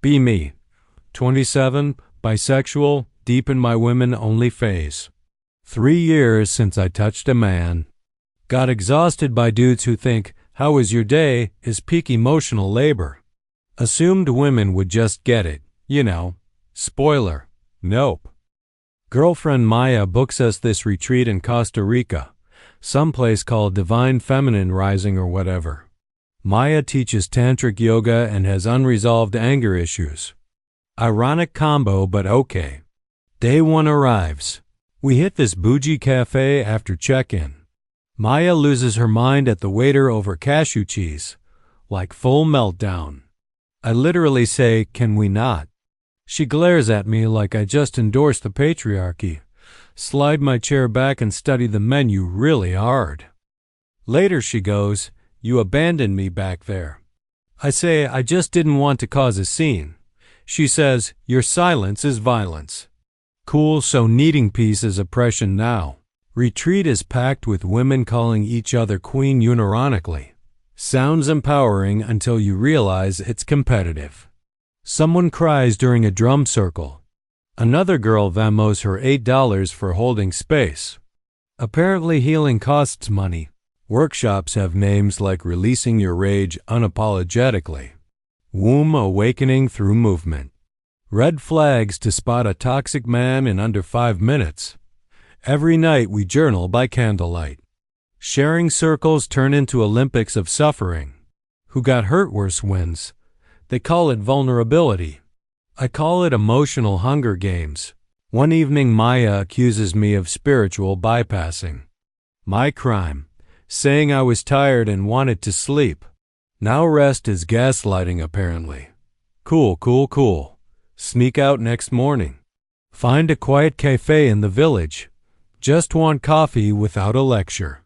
Be me. 27, bisexual, deep in my women-only phase. 3 years since I touched a man. Got exhausted by dudes who think, "How was your day?" is peak emotional labor. Assumed women would just get it, you know. Spoiler. Nope. Girlfriend Maya books us this retreat in Costa Rica, someplace called Divine Feminine Rising or whatever. Maya teaches tantric yoga and has unresolved anger issues. Ironic combo, but okay. Day 1 arrives. We hit this bougie cafe after check-in. Maya loses her mind at the waiter over cashew cheese, like full meltdown. I literally say, "Can we not?" She glares at me like I just endorsed the patriarchy. Slide my chair back and study the menu really hard. Later she goes, "You abandoned me back there." I say, "I just didn't want to cause a scene." She says, "Your silence is violence." Cool, so needing peace is oppression now. Retreat is packed with women calling each other queen unironically. Sounds empowering until you realize it's competitive. Someone cries during a drum circle. Another girl Venmos her $8 for holding space. Apparently healing costs money. Workshops have names like Releasing Your Rage Unapologetically, Womb Awakening Through Movement, Red Flags to Spot a Toxic Man in Under 5 Minutes. Every night we journal by candlelight. Sharing circles turn into Olympics of suffering. Who got hurt worse wins. They call it vulnerability. I call it emotional Hunger Games. One evening Maya accuses me of spiritual bypassing. My crime. Saying I was tired and wanted to sleep. Now rest is gaslighting apparently. Cool, cool, cool. Sneak out next morning. Find a quiet cafe in the village. Just want coffee without a lecture.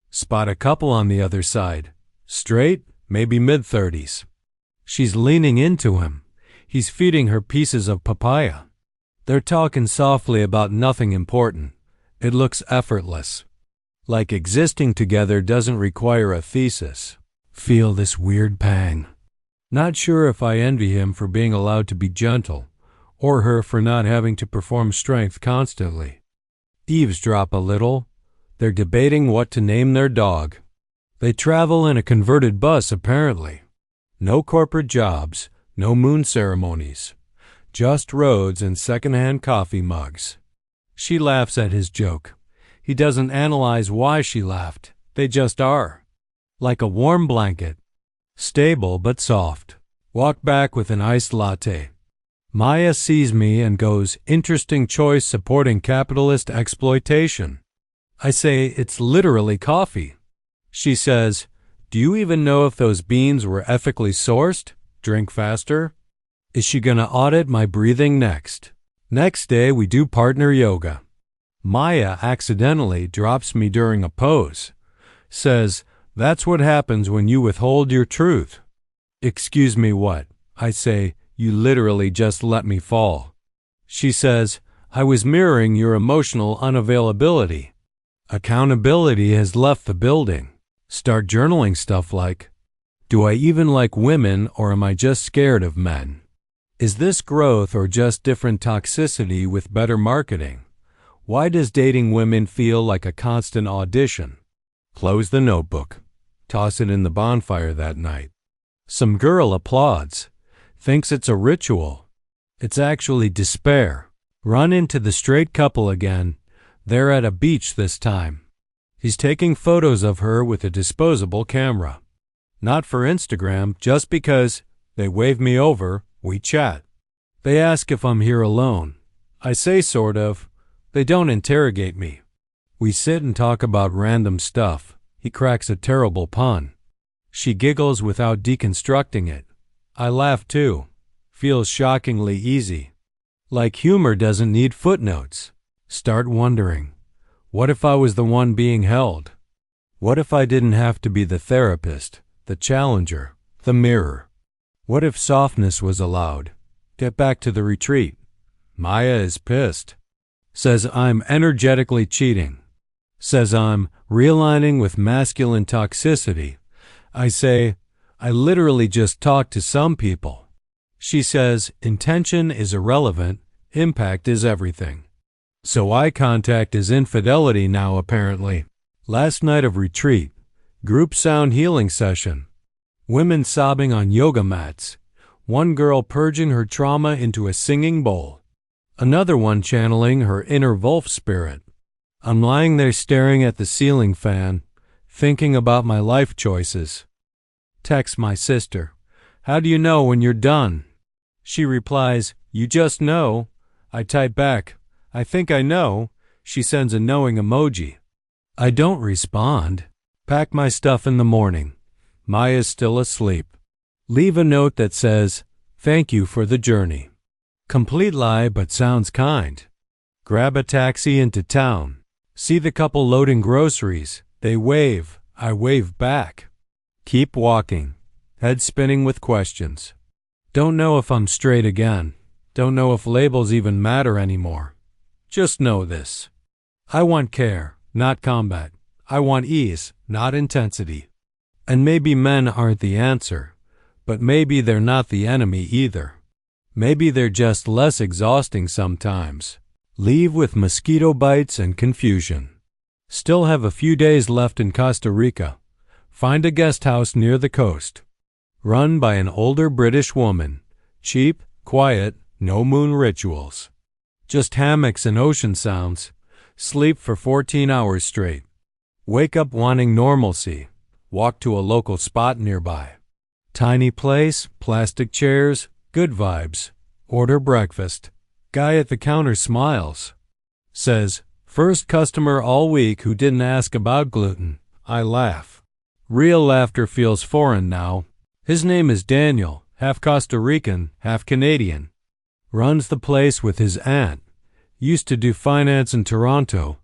Spot a couple on the other side. Straight, maybe mid-30s. She's leaning into him. He's feeding her pieces of papaya. They're talking softly about nothing important. It looks effortless. Like existing together doesn't require a thesis. Feel this weird pang. Not sure if I envy him for being allowed to be gentle, or her for not having to perform strength constantly. Eavesdrop a little. They're debating what to name their dog. They travel in a converted bus apparently. No corporate jobs, no moon ceremonies. Just roads and secondhand coffee mugs. She laughs at his joke. He doesn't analyze why she laughed. They just are. Like a warm blanket. Stable but soft. Walk back with an iced latte. Maya sees me and goes, "Interesting choice supporting capitalist exploitation." I say, "It's literally coffee." She says, "Do you even know if those beans were ethically sourced? Drink faster." Is she gonna audit my breathing next? Next day we do partner yoga. Maya accidentally drops me during a pose. Says, "That's what happens when you withhold your truth." Excuse me, what? I say, "You literally just let me fall." She says, "I was mirroring your emotional unavailability." Accountability has left the building. Start journaling stuff like, "Do I even like women or am I just scared of men? Is this growth or just different toxicity with better marketing? Why does dating women feel like a constant audition?" Close the notebook. Toss it in the bonfire that night. Some girl applauds. Thinks it's a ritual. It's actually despair. Run into the straight couple again. They're at a beach this time. He's taking photos of her with a disposable camera. Not for Instagram, just because they wave me over, we chat. They ask if I'm here alone. I say sort of. They don't interrogate me. We sit and talk about random stuff. He cracks a terrible pun. She giggles without deconstructing it. I laugh too. Feels shockingly easy. Like humor doesn't need footnotes. Start wondering, what if I was the one being held? What if I didn't have to be the therapist, the challenger, the mirror? What if softness was allowed? Get back to the retreat. Maya is pissed. Says I'm energetically cheating. Says I'm realigning with masculine toxicity. I say, I literally just talked to some people. She says, intention is irrelevant, impact is everything. So eye contact is infidelity now, apparently. Last night of retreat, group sound healing session. Women sobbing on yoga mats. One girl purging her trauma into a singing bowl. Another one channeling her inner wolf spirit. I'm lying there staring at the ceiling fan, thinking about my life choices. Text my sister. How do you know when you're done? She replies, you just know. I type back, I think I know. She sends a knowing emoji. I don't respond. Pack my stuff in the morning. Maya's still asleep. Leave a note that says, thank you for the journey. Complete lie but sounds kind. Grab a taxi into town. See the couple loading groceries. They wave. I wave back. Keep walking. Head spinning with questions. Don't know if I'm straight again. Don't know if labels even matter anymore. Just know this. I want care, not combat. I want ease, not intensity. And maybe men aren't the answer, but maybe they're not the enemy either. Maybe they're just less exhausting sometimes. Leave with mosquito bites and confusion. Still have a few days left in Costa Rica. Find a guest house near the coast. Run by an older British woman. Cheap, quiet, no moon rituals. Just hammocks and ocean sounds. Sleep for 14 hours straight. Wake up wanting normalcy. Walk to a local spot nearby. Tiny place, plastic chairs, good vibes. Order breakfast. Guy at the counter smiles. Says, first customer all week who didn't ask about gluten. I laugh. Real laughter feels foreign now. His name is Daniel, half Costa Rican, half Canadian. Runs the place with his aunt. Used to do finance in Toronto.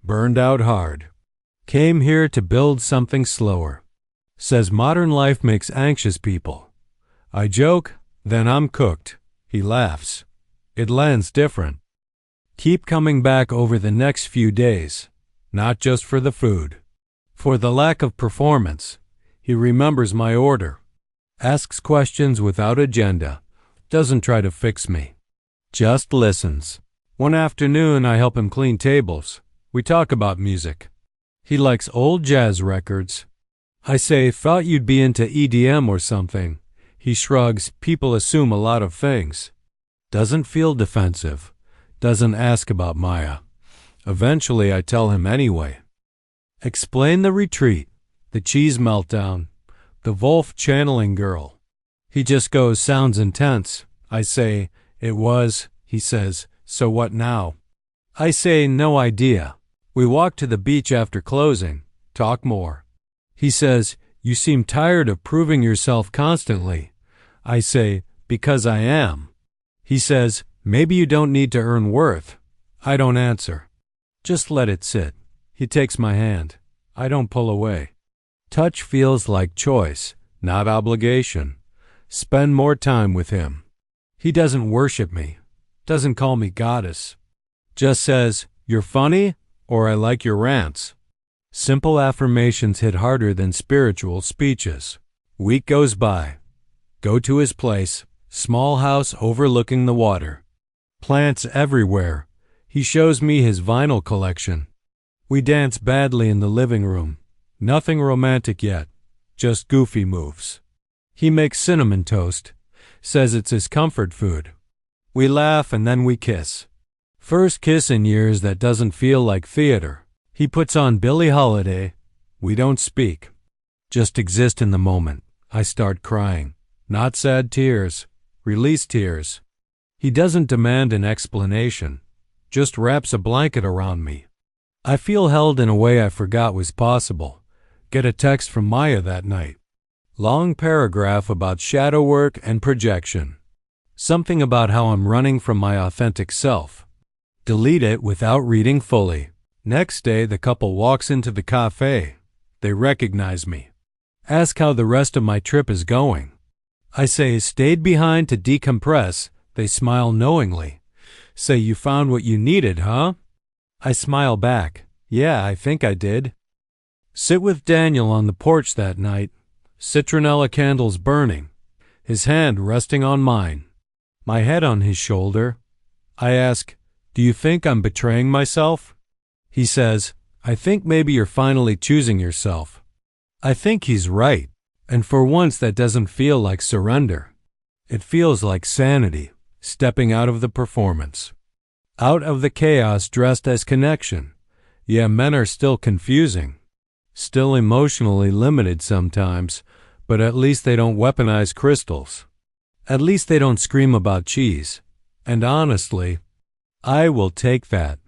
Burned out hard. Came here to build something slower. Says modern life makes anxious people. I joke, then I'm cooked. He laughs. It lands different. Keep coming back over the next few days. Not just for the food. For the lack of performance. He remembers my order. Asks questions without agenda. Doesn't try to fix me. Just listens. One afternoon I help him clean tables. We talk about music. He likes old jazz records. I say, thought you'd be into EDM or something. He shrugs, people assume a lot of things. Doesn't feel defensive. Doesn't ask about Maya. Eventually I tell him anyway. Explain the retreat, the cheese meltdown, the Wolf channeling girl. He just goes, sounds intense. I say, it was. He says, so what now? I say, no idea. We walk to the beach after closing, talk more. He says, you seem tired of proving yourself constantly. I say, because I am. He says, maybe you don't need to earn worth. I don't answer. Just let it sit. He takes my hand. I don't pull away. Touch feels like choice, not obligation. Spend more time with him. He doesn't worship me. Doesn't call me goddess. Just says, you're funny, or I like your rants. Simple affirmations hit harder than spiritual speeches. Week goes by. Go to his place, small house overlooking the water. Plants everywhere. He shows me his vinyl collection. We dance badly in the living room. Nothing romantic yet, just goofy moves. He makes cinnamon toast, says it's his comfort food. We laugh and then we kiss. First kiss in years that doesn't feel like theater. He puts on Billie Holiday. We don't speak. Just exist in the moment. I start crying. Not sad tears. Release tears. He doesn't demand an explanation. Just wraps a blanket around me. I feel held in a way I forgot was possible. Get a text from Maya that night. Long paragraph about shadow work and projection. Something about how I'm running from my authentic self. Delete it without reading fully. Next day, the couple walks into the cafe. They recognize me. Ask how the rest of my trip is going. I say, stayed behind to decompress. They smile knowingly. Say, you found what you needed, huh? I smile back. Yeah, I think I did. Sit with Daniel on the porch that night. Citronella candles burning. his hand resting on mine, my head on his shoulder. I ask, "Do you think I'm betraying myself?" He says, "I think maybe you're finally choosing yourself." I think he's right, and for once that doesn't feel like surrender. It feels like sanity, stepping out of the performance. Out of the chaos dressed as connection. Yeah, men are still confusing, still emotionally limited sometimes, but at least they don't weaponize crystals. At least they don't scream about cheese. And honestly, I will take that.